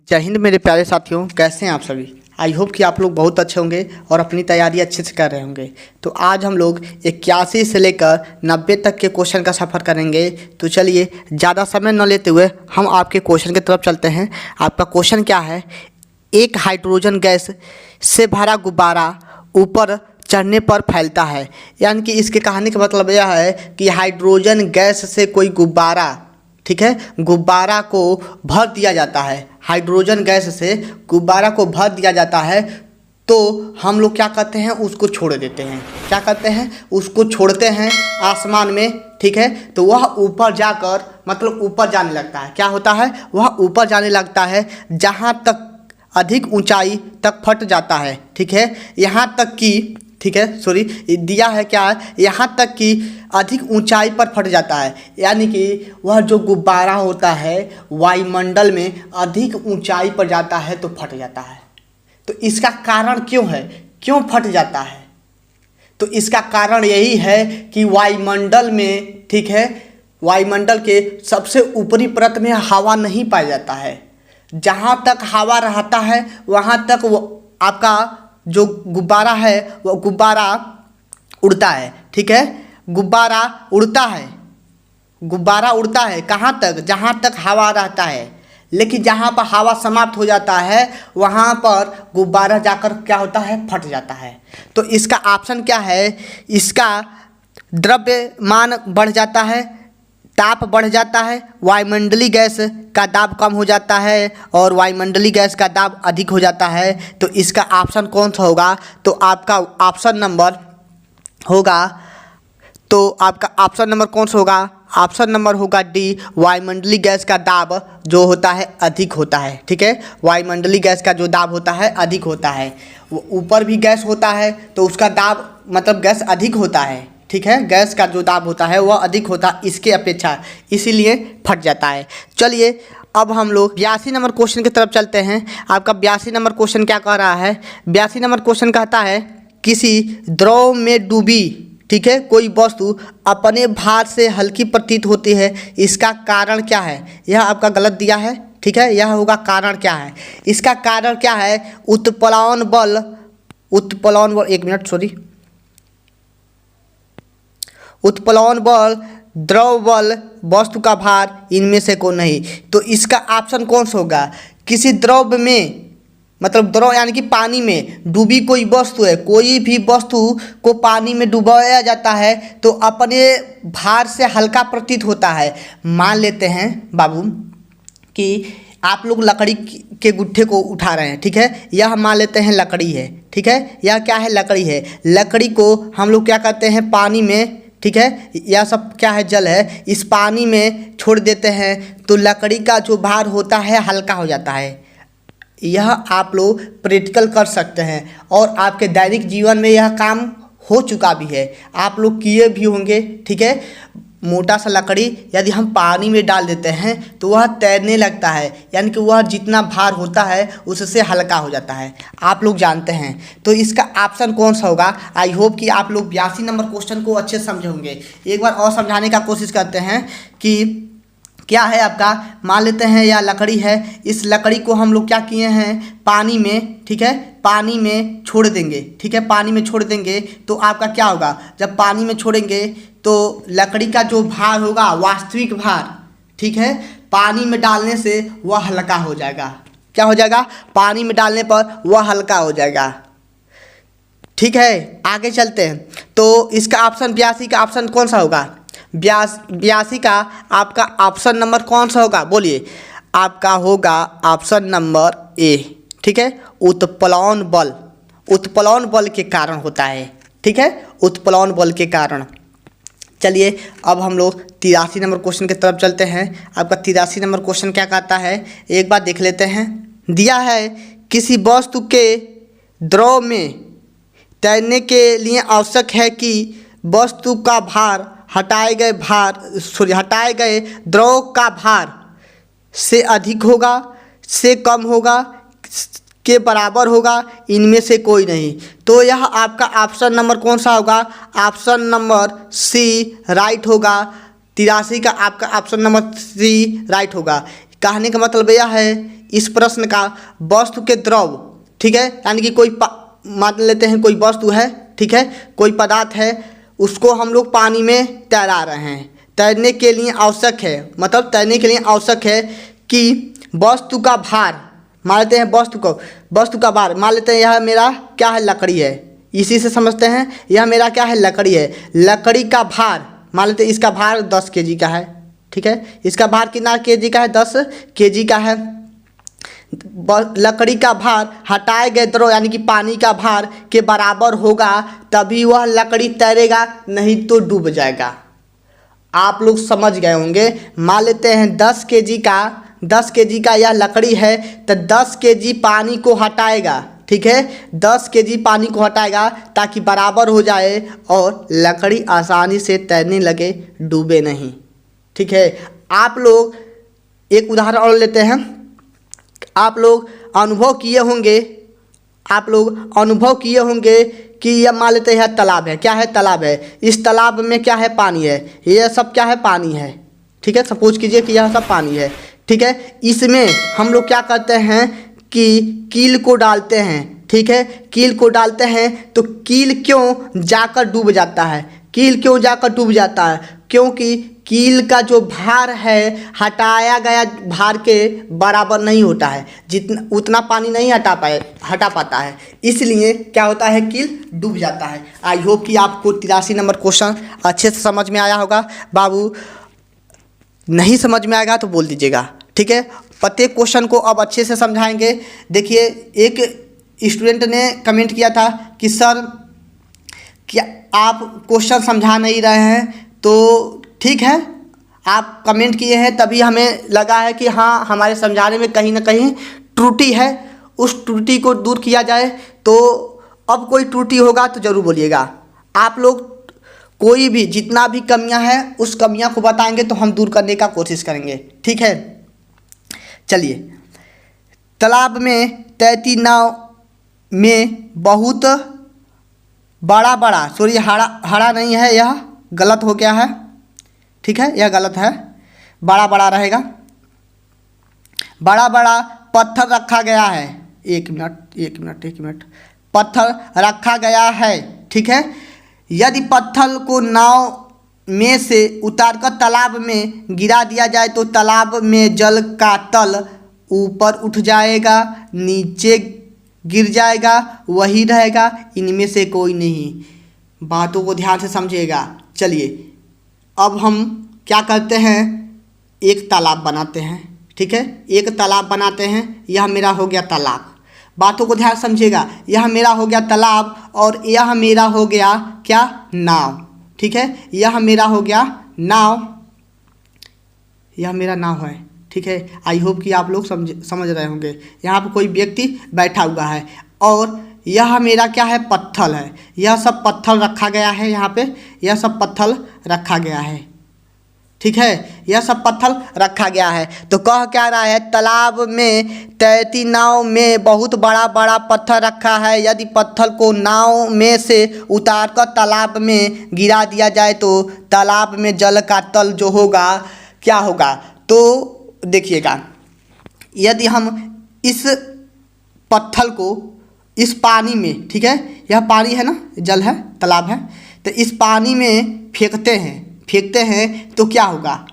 जय हिंद मेरे प्यारे साथियों, कैसे हैं आप सभी। आई होप कि आप लोग बहुत अच्छे होंगे और अपनी तैयारी अच्छे से कर रहे होंगे। तो आज हम लोग 81 से लेकर 90 तक के क्वेश्चन का सफ़र करेंगे। तो चलिए ज़्यादा समय न लेते हुए हम आपके क्वेश्चन की तरफ चलते हैं। आपका क्वेश्चन क्या है? एक हाइड्रोजन गैस से भरा गुब्बारा ऊपर चढ़ने पर फैलता है। यानी कि इसके कहानी का मतलब यह है कि हाइड्रोजन गैस से कोई गुब्बारा, ठीक है, गुब्बारा को भर दिया जाता है। हाइड्रोजन गैस से गुब्बारा को भर दिया जाता है तो हम लोग क्या करते हैं, उसको छोड़ देते हैं। क्या करते हैं? उसको छोड़ते हैं आसमान में, ठीक है। तो वह ऊपर जाकर मतलब ऊपर जाने लगता है। क्या होता है? वह ऊपर जाने लगता है जहाँ तक अधिक ऊंचाई तक फट जाता है, ठीक है। यहाँ तक कि, ठीक है, सॉरी, दिया है क्या है, यहाँ तक कि अधिक ऊंचाई पर फट जाता है। यानी कि वह जो गुब्बारा होता है वायुमंडल में अधिक ऊंचाई पर जाता है तो फट जाता है। तो इसका कारण क्यों है, क्यों फट जाता है? तो इसका कारण यही है कि वायुमंडल में, ठीक है, वायुमंडल के सबसे ऊपरी परत में हवा नहीं पाया जाता है। जहाँ तक हवा रहता है वहाँ तक वो आपका जो गुब्बारा है वो गुब्बारा उड़ता है, ठीक है। गुब्बारा उड़ता है, गुब्बारा उड़ता है कहाँ तक? जहाँ तक हवा रहता है। लेकिन जहाँ पर हवा समाप्त हो जाता है वहाँ पर गुब्बारा जाकर क्या होता है, फट जाता है। तो इसका ऑप्शन क्या है? इसका द्रव्यमान बढ़ जाता है, ताप बढ़ जाता है, वायुमंडलीय गैस का दाब कम हो जाता है और वायुमंडलीय गैस का दाब अधिक हो जाता है। तो इसका ऑप्शन कौन सा होगा? तो आपका ऑप्शन नंबर होगा, तो आपका ऑप्शन नंबर कौन सा होगा? ऑप्शन नंबर होगा डी, वायुमंडलीय गैस का दाब जो होता है अधिक होता है, ठीक है। वायुमंडलीय गैस का जो दाब होता है अधिक होता है। वो ऊपर भी गैस होता है तो उसका दाब मतलब गैस अधिक होता है, ठीक है। गैस का जो दाब होता है वह अधिक होता है इसके अपेक्षा, इसीलिए फट जाता है। चलिए अब हम लोग 82 नंबर क्वेश्चन की तरफ चलते हैं। आपका 82 नंबर क्वेश्चन क्या कह रहा है? 82 नंबर क्वेश्चन कहता है किसी द्रव में डूबी, ठीक है, कोई वस्तु अपने भार से हल्की प्रतीत होती है, इसका कारण क्या है? यह आपका गलत दिया है, ठीक है। यह होगा कारण क्या है? इसका कारण क्या है? उत्प्लवन बल, उत्प्लवन बल, एक मिनट, सॉरी, उत्प्लवन बल, द्रव बल, वस्तु का भार, इनमें से कोई नहीं। तो इसका ऑप्शन कौन सा होगा? किसी द्रव में मतलब द्रव यानी कि पानी में डूबी कोई वस्तु है। कोई भी वस्तु को पानी में डुबाया जाता है तो अपने भार से हल्का प्रतीत होता है। मान लेते हैं बाबू कि आप लोग लकड़ी के गुट्ठे को उठा रहे हैं, ठीक है। यह मान लेते हैं लकड़ी है, ठीक है। यह क्या है? लकड़ी है। लकड़ी को हम लोग क्या करते हैं? पानी में, ठीक है, यह सब क्या है? जल है। इस पानी में छोड़ देते हैं तो लकड़ी का जो भार होता है हल्का हो जाता है। यह आप लोग प्रैक्टिकल कर सकते हैं और आपके दैनिक जीवन में यह काम हो चुका भी है, आप लोग किए भी होंगे, ठीक है। मोटा सा लकड़ी यदि हम पानी में डाल देते हैं तो वह तैरने लगता है, यानी कि वह जितना भार होता है उससे हल्का हो जाता है, आप लोग जानते हैं। तो इसका ऑप्शन कौन सा होगा? आई होप कि आप लोग 82 नंबर क्वेश्चन को अच्छे से समझे होंगे। एक बार और समझाने का कोशिश करते हैं कि क्या है आपका। मान लेते हैं यह लकड़ी है। इस लकड़ी को हम लोग क्या किए हैं? पानी में, ठीक है, पानी में छोड़ देंगे, ठीक है। पानी में छोड़ देंगे तो आपका क्या होगा? जब पानी में छोड़ेंगे तो लकड़ी का जो भार होगा, वास्तविक भार, ठीक है, पानी में डालने से वह हल्का हो जाएगा। क्या हो जाएगा? पानी में डालने पर वह हल्का हो जाएगा, ठीक है। आगे चलते हैं। तो इसका ऑप्शन 82 का ऑप्शन कौन सा होगा? 82 का आपका ऑप्शन नंबर कौन सा होगा? बोलिए। आपका होगा ऑप्शन नंबर ए, ठीक है। उत्प्लवन बल, उत्प्लवन बल के कारण होता है, ठीक है, उत्प्लवन बल के कारण। चलिए अब हम लोग 83 नंबर क्वेश्चन की तरफ चलते हैं। आपका 83 नंबर क्वेश्चन क्या कहता है, एक बार देख लेते हैं। दिया है किसी वस्तु के द्रव में तैरने के लिए आवश्यक है कि वस्तु का भार हटाए गए द्रव का भार से अधिक होगा, से कम होगा, के बराबर होगा, इनमें से कोई नहीं। तो यह आपका ऑप्शन नंबर कौन सा होगा? ऑप्शन नंबर सी राइट होगा। 83 का आपका ऑप्शन नंबर सी राइट होगा। कहने का मतलब यह है इस प्रश्न का, वस्तु के द्रव, ठीक है, यानी कि कोई मान लेते हैं कोई वस्तु है, ठीक है, कोई पदार्थ है, उसको हम लोग पानी में तैरा रहे हैं। तैरने के लिए आवश्यक है, मतलब तैरने के लिए आवश्यक है कि वस्तु का भार, मान लेते हैं वस्तु का भार, मान लेते हैं यह मेरा क्या है, लकड़ी है, इसी से समझते हैं यह मेरा क्या है, लकड़ी है। लकड़ी का भार, मान लेते हैं इसका भार 10 kg का है, ठीक है, इसका भार कितना kg का है, 10 kg का है। लकड़ी का भार हटाए गए द्रव यानी कि पानी का भार के बराबर होगा, तभी वह लकड़ी तैरेगा, नहीं तो डूब जाएगा। आप लोग समझ गए होंगे। मान लेते हैं 10 kg का यह लकड़ी है, तो 10 kg पानी को हटाएगा, ठीक है, 10 kg पानी को हटाएगा ताकि बराबर हो जाए और लकड़ी आसानी से तैरने लगे, डूबे नहीं, ठीक है। आप लोग एक उदाहरण और लेते हैं। आप लोग अनुभव किए होंगे कि यह मान लेते हैं तालाब है, क्या है, तालाब है, इस तालाब में क्या है, पानी है, यह सब क्या है, पानी है, ठीक है, सपोज कीजिए कि यह सब पानी है, ठीक है। इसमें हम लोग क्या करते हैं कि कील को डालते हैं, ठीक है, कील को डालते हैं, तो कील क्यों जाकर डूब जाता है, क्योंकि कील का जो भार है हटाया गया भार के बराबर नहीं होता है, जितना उतना पानी नहीं हटा पाता है, इसलिए क्या होता है, कील डूब जाता है। आई होप कि आपको 83 नंबर क्वेश्चन अच्छे से समझ में आया होगा। बाबू नहीं समझ में आएगा तो बोल दीजिएगा, ठीक है। प्रत्येक क्वेश्चन को अब अच्छे से समझाएंगे। देखिए, एक स्टूडेंट ने कमेंट किया था कि सर क्या आप क्वेश्चन समझा नहीं रहे हैं, तो ठीक है, आप कमेंट किए हैं तभी हमें लगा है कि हाँ, हमारे समझाने में कहीं ना कहीं त्रुटि है, उस त्रुटि को दूर किया जाए। तो अब कोई त्रुटि होगा तो ज़रूर बोलिएगा। आप लोग कोई भी जितना भी कमियां हैं उस कमियां को बताएंगे तो हम दूर करने का कोशिश करेंगे, ठीक है। चलिए, तालाब में तैरती नाव में बहुत बड़ा सॉरी, हरा नहीं है, यह गलत हो गया है, ठीक है, यह गलत है, बड़ा रहेगा। बड़ा पत्थर रखा गया है, एक मिनट, पत्थर रखा गया है, ठीक है। यदि पत्थर को नाव में से उतारकर तालाब में गिरा दिया जाए तो तालाब में जल का तल ऊपर उठ जाएगा, नीचे गिर जाएगा, वही रहेगा, इनमें से कोई नहीं। बातों को ध्यान से समझिएगा। चलिए, अब हम क्या करते हैं, एक तालाब बनाते हैं, ठीक है, एक तालाब बनाते हैं। यह मेरा हो गया तालाब, बातों को ध्यान समझिएगा। यह मेरा हो गया तालाब और यह मेरा हो गया क्या, नाव, ठीक है, यह मेरा हो गया नाव, यह मेरा नाव है, ठीक है। आई होप कि आप लोग समझ रहे होंगे। यहाँ पर कोई व्यक्ति बैठा हुआ है और यह मेरा क्या है, पत्थर है, यह सब पत्थर रखा गया है, यहाँ पे यह सब पत्थर रखा गया है, ठीक है, यह सब पत्थर रखा गया है। तो कह क्या रहा है, तालाब में तैरती नाव में बहुत बड़ा पत्थर रखा है, यदि पत्थर को नाव में से उतारकर तालाब में गिरा दिया जाए तो तालाब में जल का तल जो होगा क्या होगा। तो देखिएगा, यदि हम इस पत्थर को इस पानी में, ठीक है, यह पानी है ना, जल है, तालाब है, तो इस पानी में फेंकते हैं तो क्या होगा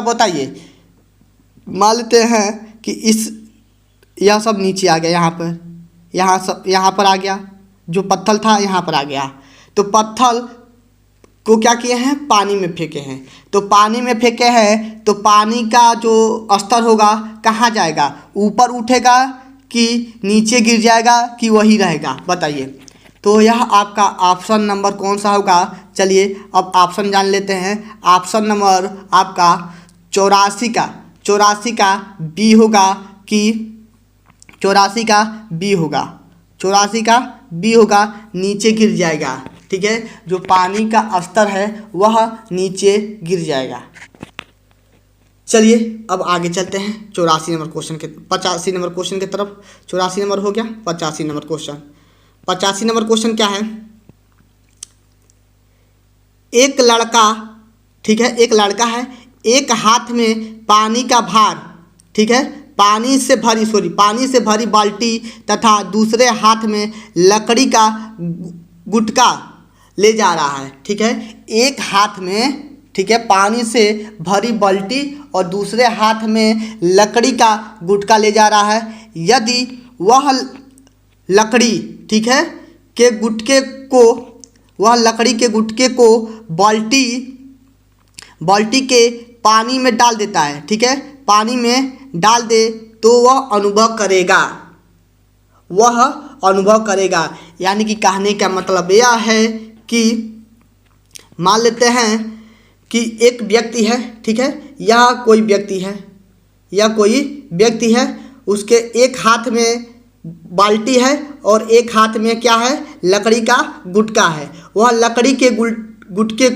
बताइए। मान लेते हैं कि यह सब नीचे आ गया, यहाँ पर आ गया, जो पत्थर था यहाँ पर आ गया, तो पत्थर को क्या किए हैं, पानी में फेंके हैं। तो पानी में फेंके हैं तो पानी का जो स्तर होगा कहाँ जाएगा, ऊपर उठेगा कि नीचे गिर जाएगा कि वही रहेगा, बताइए। तो यह आपका ऑप्शन नंबर कौन सा होगा। चलिए अब ऑप्शन जान लेते हैं। ऑप्शन नंबर आपका 84 का बी होगा कि 84 का बी होगा, नीचे गिर जाएगा, ठीक है, जो पानी का स्तर है वह नीचे गिर जाएगा। चलिए अब आगे चलते हैं 85 नंबर क्वेश्चन के 85 नंबर क्वेश्चन की तरफ। 84 नंबर हो गया, 85 नंबर क्वेश्चन। 85 नंबर क्वेश्चन क्या है, एक लड़का, ठीक है, एक लड़का है, एक हाथ में पानी का भार, ठीक है, पानी से भरी बाल्टी तथा दूसरे हाथ में लकड़ी का गुटका ले जा रहा है। ठीक है, एक हाथ में, ठीक है, पानी से भरी बाल्टी और दूसरे हाथ में लकड़ी का गुटका ले जा रहा है। यदि वह लकड़ी, ठीक है, के गुटके को, वह लकड़ी के गुटके को बाल्टी के पानी में डाल देता है, ठीक है, पानी में डाल दे तो वह अनुभव करेगा। यानी कि कहने का मतलब यह है कि मान लेते हैं कि एक व्यक्ति है, ठीक है, यह कोई व्यक्ति है, उसके एक हाथ में बाल्टी है और एक हाथ में क्या है, लकड़ी का गुटका है। वह लकड़ी के गुटके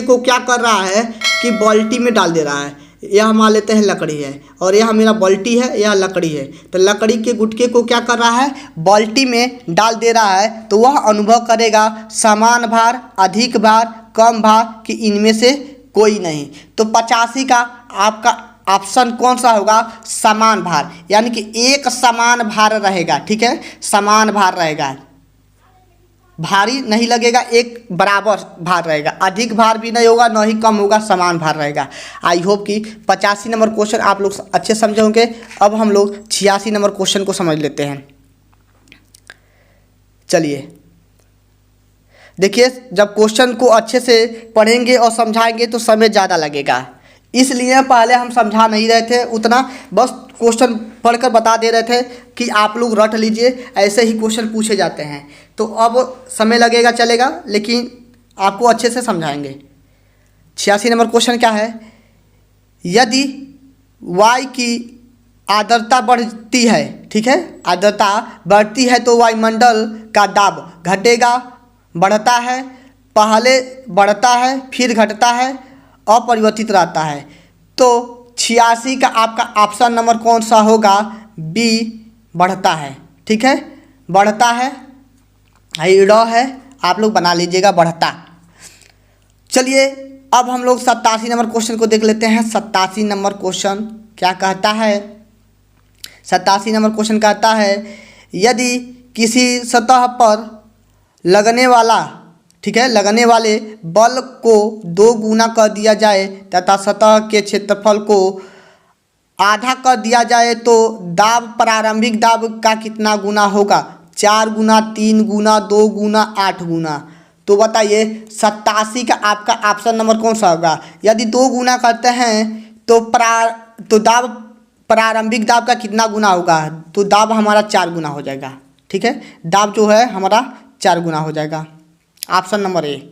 को क्या कर रहा है कि बाल्टी में डाल दे रहा है। यह मान लेते हैं लकड़ी है और यह मेरा बाल्टी है, यह लकड़ी है, तो लकड़ी के गुटके को क्या कर रहा है, बाल्टी में डाल दे रहा है। तो वह अनुभव करेगा समान भार, अधिक भार, कम भार कि इनमें से कोई नहीं। तो 85 का आपका ऑप्शन कौन सा होगा, समान भार, यानी कि एक समान भार रहेगा। ठीक है, समान भार रहेगा, भारी नहीं लगेगा, एक बराबर भार रहेगा, अधिक भार भी नहीं होगा, न ही कम होगा, समान भार रहेगा। आई होप कि 85 नंबर क्वेश्चन आप लोग अच्छे समझे होंगे। अब हम लोग 86 नंबर क्वेश्चन को समझ लेते हैं। चलिए देखिए, जब क्वेश्चन को अच्छे से पढ़ेंगे और समझाएंगे तो समय ज़्यादा लगेगा, इसलिए पहले हम समझा नहीं रहे थे उतना, बस क्वेश्चन पढ़कर बता दे रहे थे कि आप लोग रट लीजिए, ऐसे ही क्वेश्चन पूछे जाते हैं। तो अब समय लगेगा चलेगा, लेकिन आपको अच्छे से समझाएंगे। 86 नंबर क्वेश्चन क्या है, यदि वायु की आर्द्रता बढ़ती है, ठीक है, आर्द्रता बढ़ती है तो वायुमंडल का दाब घटेगा, बढ़ता है, पहले बढ़ता है फिर घटता है, अपरिवर्तित रहता है। तो 86 का आपका ऑप्शन नंबर कौन सा होगा, बी, बढ़ता है। ठीक है, बढ़ता है, ड है, आप लोग बना लीजिएगा बढ़ता। चलिए अब हम लोग 87 नंबर क्वेश्चन को देख लेते हैं। 87 नंबर क्वेश्चन क्या कहता है, 87 नंबर क्वेश्चन कहता है, यदि किसी सतह पर लगने वाला, ठीक है, लगने वाले बल को 2 गुना कर दिया जाए तथा सतह के क्षेत्रफल को आधा कर दिया जाए तो दाब प्रारंभिक दाब का कितना गुना होगा, 4 गुना, 3 गुना, 2 गुना, 8 गुना। तो बताइए 87 का आपका ऑप्शन नंबर कौन सा होगा। यदि 2 गुना करते हैं तो दाब प्रारंभिक दाब का कितना गुना होगा, तो दाब हमारा 4 गुना हो जाएगा। ठीक है, दाब जो है हमारा 4 गुना हो जाएगा, ऑप्शन नंबर ए।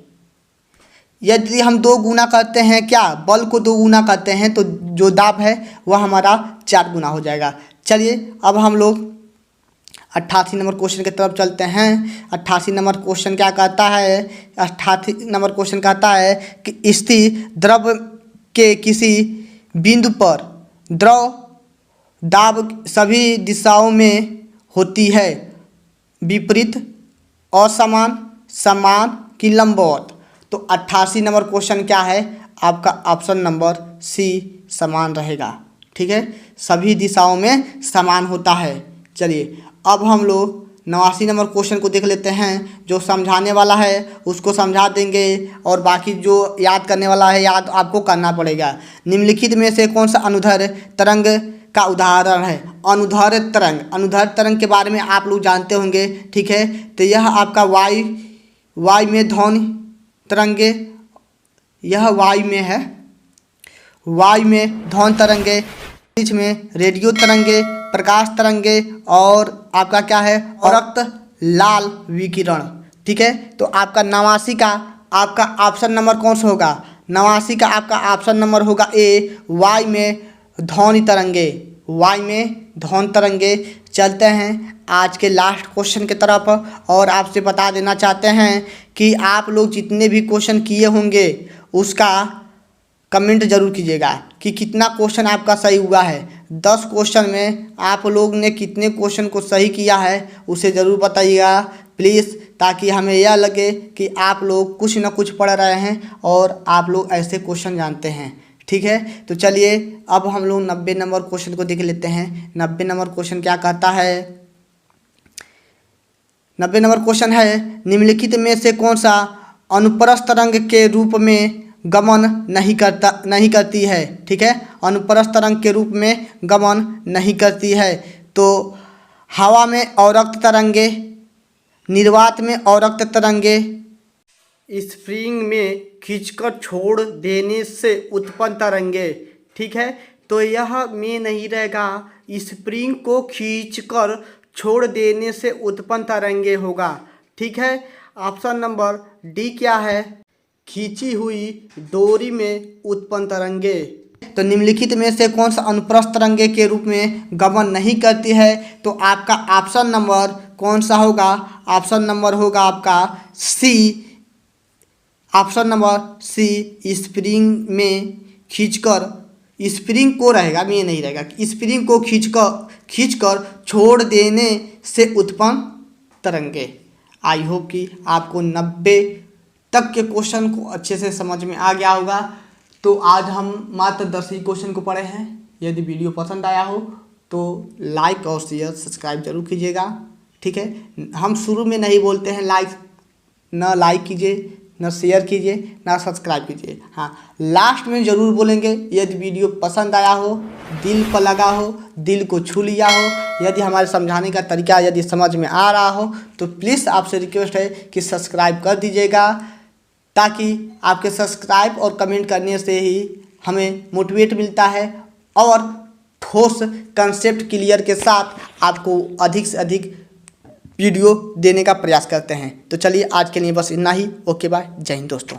यदि हम 2 गुना करते हैं, क्या बल को 2 गुना करते हैं तो जो दाब है वह हमारा 4 गुना हो जाएगा। चलिए अब हम लोग 88 नंबर क्वेश्चन की तरफ चलते हैं। 88 नंबर क्वेश्चन क्या कहता है, 88 नंबर क्वेश्चन कहता है कि स्थिर द्रव के किसी बिंदु पर द्रव दाब सभी दिशाओं में होती है, विपरीत, असमान, समान कि लंबवत। तो 88 नंबर क्वेश्चन क्या है, आपका ऑप्शन नंबर सी, समान रहेगा। ठीक है, सभी दिशाओं में समान होता है। चलिए अब हम लोग 89 नंबर क्वेश्चन को देख लेते हैं। जो समझाने वाला है उसको समझा देंगे और बाकी जो याद करने वाला है याद आपको करना पड़ेगा। निम्नलिखित में से कौन सा अनुदैर्ध्य तरंग का उदाहरण है। अनुदैर्ध्य तरंग के बारे में आप लोग जानते होंगे। ठीक है, तो यह आपका वायु में ध्वनि तरंगे, यह वायु में है, वायु में ध्वनि तरंगे, बीच में रेडियो तरंगे, प्रकाश तरंगे और आपका क्या है, रक्त लाल विकिरण। ठीक है, तो आपका 89 का आपका ऑप्शन नंबर कौन सा होगा, 89 का आपका ऑप्शन नंबर होगा ए, वायु में ध्वनि तरंगे, वायु में ध्वनि तरंगे। चलते हैं आज के लास्ट क्वेश्चन की तरफ और आपसे बता देना चाहते हैं कि आप लोग जितने भी क्वेश्चन किए होंगे उसका कमेंट जरूर कीजिएगा कि कितना क्वेश्चन आपका सही हुआ है। 10 क्वेश्चन में आप लोग ने कितने क्वेश्चन को सही किया है उसे ज़रूर बताइएगा प्लीज़। ताकि हमें यह लगे कि आप लोग कुछ ना कुछ पढ़ रहे हैं और आप लोग ऐसे क्वेश्चन जानते हैं। ठीक है, तो चलिए अब हम लोग 90 नंबर क्वेश्चन को देख लेते हैं। 90 नंबर क्वेश्चन क्या कहता है? 90 नंबर क्वेश्चन है, निम्नलिखित में से कौन सा अनुप्रस्थ तरंग के रूप में गमन नहीं करती है? ठीक है, अनुप्रस्थ तरंग के रूप में गमन नहीं करती है। तो हवा में अवरक्त तरंगे, निर्वात में अवरक्त तरंगे, स्प्रिंग में खींचकर छोड़ देने से उत्पन्न तरंगे। ठीक है, तो यह में नहीं रहेगा, स्प्रिंग को खींचकर छोड़ देने से उत्पन्न तरंगे होगा। ठीक है, ऑप्शन नंबर डी क्या है? खींची हुई डोरी में उत्पन्न तरंगे। तो निम्नलिखित में से कौन सा अनुप्रस्थ तरंगे के रूप में गमन नहीं करती है? तो आपका ऑप्शन नंबर कौन सा होगा? ऑप्शन नंबर होगा आपका सी। ऑप्शन नंबर सी, स्प्रिंग में खींचकर, स्प्रिंग को रहेगा, में नहीं रहेगा, स्प्रिंग को खींचकर छोड़ देने से उत्पन्न तरंगे। आई होप कि आपको 90 तक के क्वेश्चन को अच्छे से समझ में आ गया होगा। तो आज हम मात्र 10 ही क्वेश्चन को पढ़े हैं। यदि वीडियो पसंद आया हो तो लाइक और शेयर सब्सक्राइब जरूर कीजिएगा। ठीक है, हम शुरू में नहीं बोलते हैं लाइक कीजिए, न शेयर कीजिए, ना सब्सक्राइब कीजिए। हाँ, लास्ट में ज़रूर बोलेंगे यदि वीडियो पसंद आया हो, दिल पर लगा हो, दिल को छू लिया हो, यदि हमारे समझाने का तरीका यदि समझ में आ रहा हो तो प्लीज़ आपसे रिक्वेस्ट है कि सब्सक्राइब कर दीजिएगा, ताकि आपके सब्सक्राइब और कमेंट करने से ही हमें मोटिवेट मिलता है और ठोस कंसेप्ट क्लियर के साथ आपको अधिक से अधिक वीडियो देने का प्रयास करते हैं। तो चलिए आज के लिए बस इतना ही। ओके बाय, जय हिंद दोस्तों।